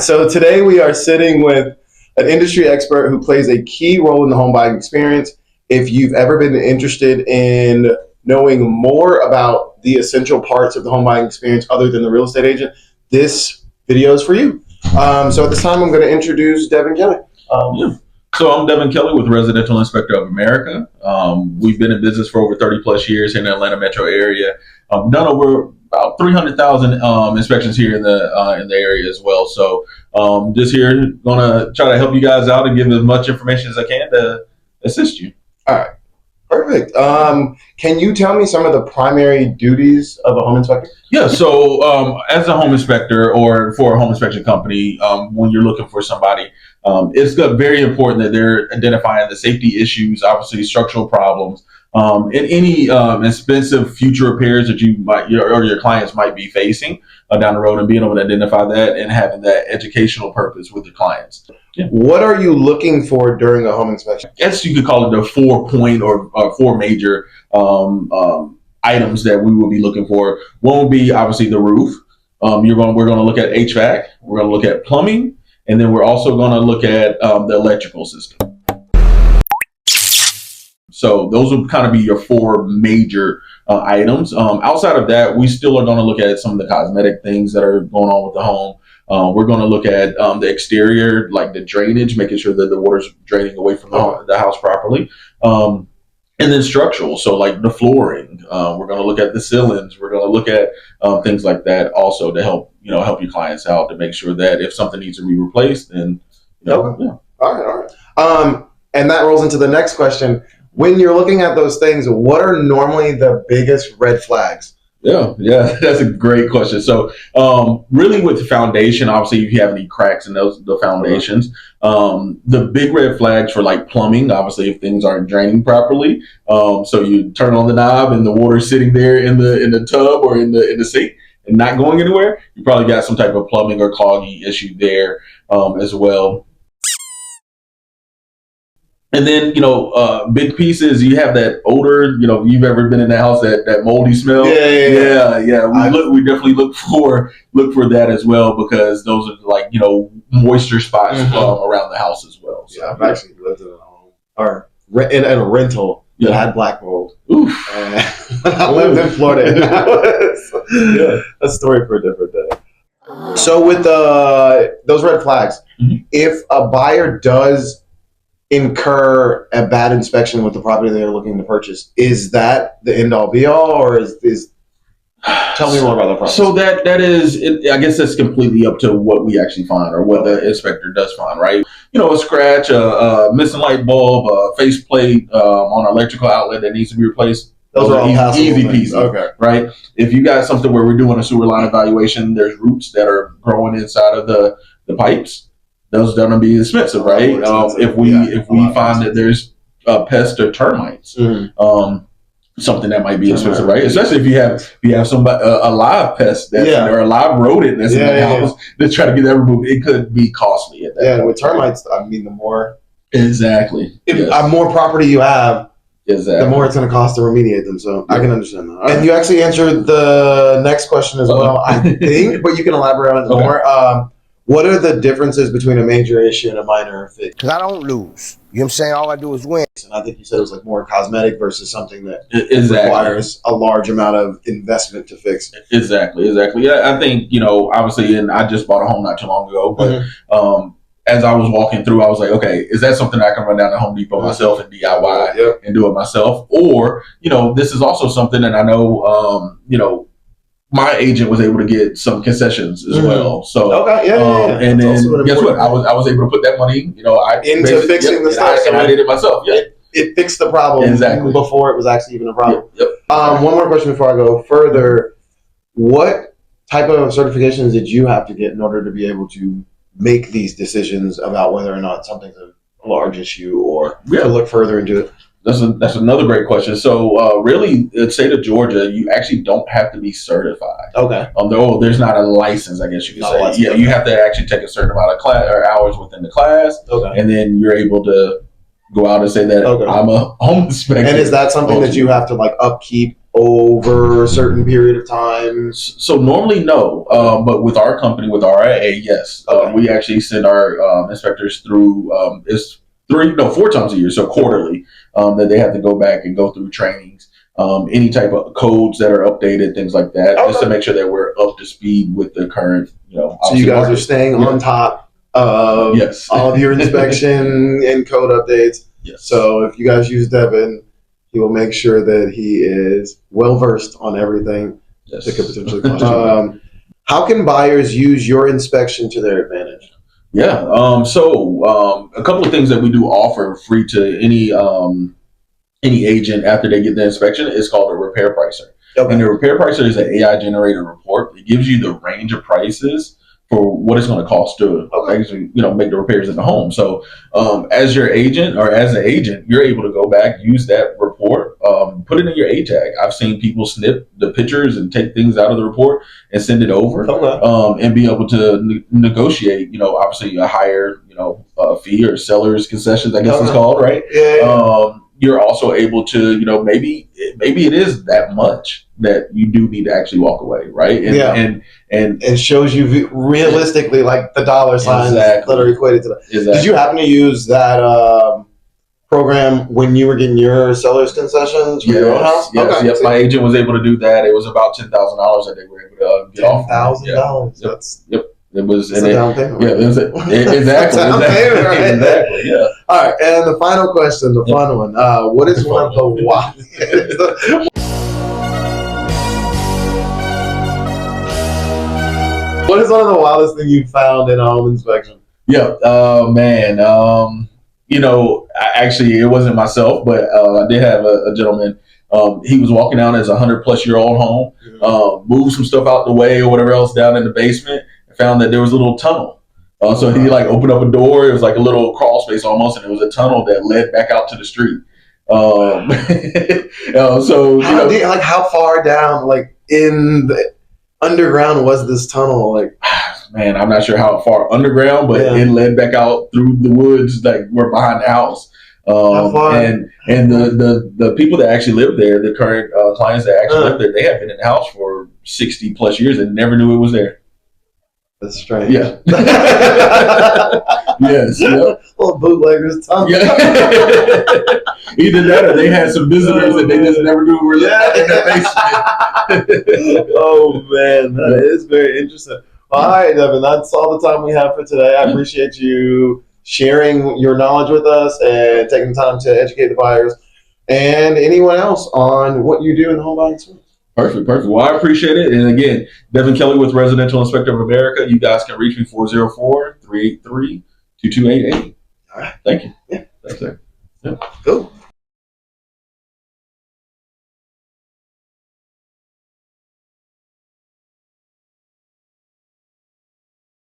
So today we are sitting with an industry expert who plays a key role in the home buying experience. If you've ever been interested in knowing more about the essential parts of the home buying experience other than the real estate agent, this video is for you. So at this time, I'm going to introduce Devin Kelly. So I'm Devin Kelly with Residential Inspector of America. We've been in business for over 30 plus years in the Atlanta metro area. Done over about 300,000 inspections here in the area as well. So just here, gonna try to help you guys out and give as much information as I can to assist you. All right, perfect. Can you tell me some of the primary duties of a home inspector? Yeah, so as a home inspector or for a home inspection company, when you're looking for somebody, it's very important that they're identifying the safety issues, obviously structural problems, and any expensive future repairs that you might or your clients might be facing down the road, and being able to identify that and having that educational purpose with your clients. Yeah. What are you looking for during a home inspection? I guess you could call it the 4-point or 4 major items that we will be looking for. One would be obviously the roof. We're going to look at HVAC. We're going to look at plumbing, and then we're also going to look at the electrical system. So those will kind of be your 4 major items. Outside of that, we still are going to look at some of the cosmetic things that are going on with the home. We're going to look at the exterior, like the drainage, making sure that the water's draining away from the house properly. And then structural, so like the flooring. We're going to look at the ceilings. We're going to look at things like that also to help your clients out, to make sure that if something needs to be replaced, then Okay. Yeah. All right. And that rolls into the next question. When you're looking at those things, what are normally the biggest red flags? Yeah, that's a great question. So, really, with the foundation, obviously, if you have any cracks in the foundations, the big red flags for like plumbing, obviously, if things aren't draining properly, so you turn on the knob and the water's sitting there in the tub or in the sink and not going anywhere, you probably got some type of plumbing or cloggy issue there as well. And then, big pieces, you have that odor, you've ever been in the house, that moldy smell. Yeah. We definitely look for that as well, because those are like, moisture spots around the house as well. So, I've actually lived in a home or in a rental that had black mold. Oof. And I lived in Florida. That's a story for a different day. So with those red flags, if a buyer does incur a bad inspection with the property they're looking to purchase, is that the end all be all, or is tell me more about the process? So that is, I guess that's completely up to what we actually find or what the inspector does find, right? A scratch, a missing light bulb, a faceplate on an electrical outlet that needs to be replaced. Those are all easy peasy, okay, right? If you got something where we're doing a sewer line evaluation, there's roots that are growing inside of the pipes. Those are going to be expensive, right? If we find that there's pests or termites, something that might be expensive, right? Especially if you have somebody a live pest or a live rodent that's in the house that's trying to get that removed, it could be costly at that point. With termites, I mean, the more more property you have, the more it's going to cost to remediate them. So I can understand that. And you actually answered the next question as well, I think, but you can elaborate on it more. What are the differences between a major issue and a minor fix? Because I don't lose. You know what I'm saying? All I do is win. And I think you said it was like more cosmetic versus something that requires a large amount of investment to fix. Exactly. Yeah, I think, obviously, and I just bought a home not too long ago, but as I was walking through, I was like, okay, is that something I can run down to Home Depot myself and DIY and do it myself? Or, this is also something that I know, my agent was able to get some concessions as well. So and then guess what? I was able to put that money, into fixing the stuff. And I did it myself. Yeah, it fixed the problem before it was actually even a problem. One more question before I go further. What type of certifications did you have to get in order to be able to make these decisions about whether or not something's a large issue or to look further into it? That's another great question. So really, in the state of Georgia, you actually don't have to be certified. Okay. Though there's not a license, I guess you could say. Yeah, you have to actually take a certain amount of class or hours within the class, and then you're able to go out and say that I'm a home inspector. And is that something that you have to like upkeep over a certain period of time? So normally no, but with our company, with RIA, yes, Okay. we actually send our inspectors through. It's 4 times a year, so quarterly, that they have to go back and go through trainings, any type of codes that are updated, things like that, Okay. just to make sure that we're up to speed with the current. So you guys are staying on top of Yes. all of your inspection and code updates. Yes. So if you guys use Devin, he will make sure that he is well versed on everything Yes. that could potentially cost. How can buyers use your inspection to their advantage? Yeah. So a couple of things that we do offer free to any agent after they get the inspection is called a repair pricer. Okay. And the repair pricer is an AI generated report. It gives you the range of prices for what it's going to cost to actually, make the repairs in the home. So as your agent or as an agent, you're able to go back, use that report, put it in your ATAG. I've seen people snip the pictures and take things out of the report and send it over, and be able to negotiate, obviously a higher, fee or seller's concessions, I guess it's called, right? Yeah. You're also able to, maybe it is that much that you do need to actually walk away, right? And it shows you realistically like the dollar signs that are equated to that. Exactly. Did you happen to use that program when you were getting your seller's concessions for your own house? Yes, okay. Yes. My agent was able to do that. It was about $10,000 that they were able to get off. $10,000. That's It was a down payment. Yeah, exactly. Down payment, right? Exactly. Yeah. All right, and the final question, the fun one. What is one of the What is one of the wildest things you found in a home inspection? Yeah. Man. Actually, it wasn't myself, but I did have a gentleman. He was walking down as a 100-plus-year-old home, moved some stuff out the way or whatever else down in the basement, and found that there was a little tunnel. So he opened up a door. It was like a little crawl space almost, and it was a tunnel that led back out to the street. How far down, in the underground, was this tunnel? Man, I'm not sure how far underground, but it led back out through the woods, we're behind the house. How far? And the people that actually live there, the current clients that actually live there, they have been in the house for 60+ years and never knew it was there. That's strange. Yeah. Yes. Yep. Little bootleggers tunnel. Yeah. Either that or they had some visitors that they just never knew were in the basement. Oh man, that is very interesting. All right, Devin, that's all the time we have for today. I appreciate you sharing your knowledge with us and taking the time to educate the buyers and anyone else on what you do in the home buying space. Perfect. Well, I appreciate it. And again, Devin Kelly with Residential Inspector of America. You guys can reach me 404-383-2288. All right. Thank you. Yeah. Thanks, sir. Yeah. Cool.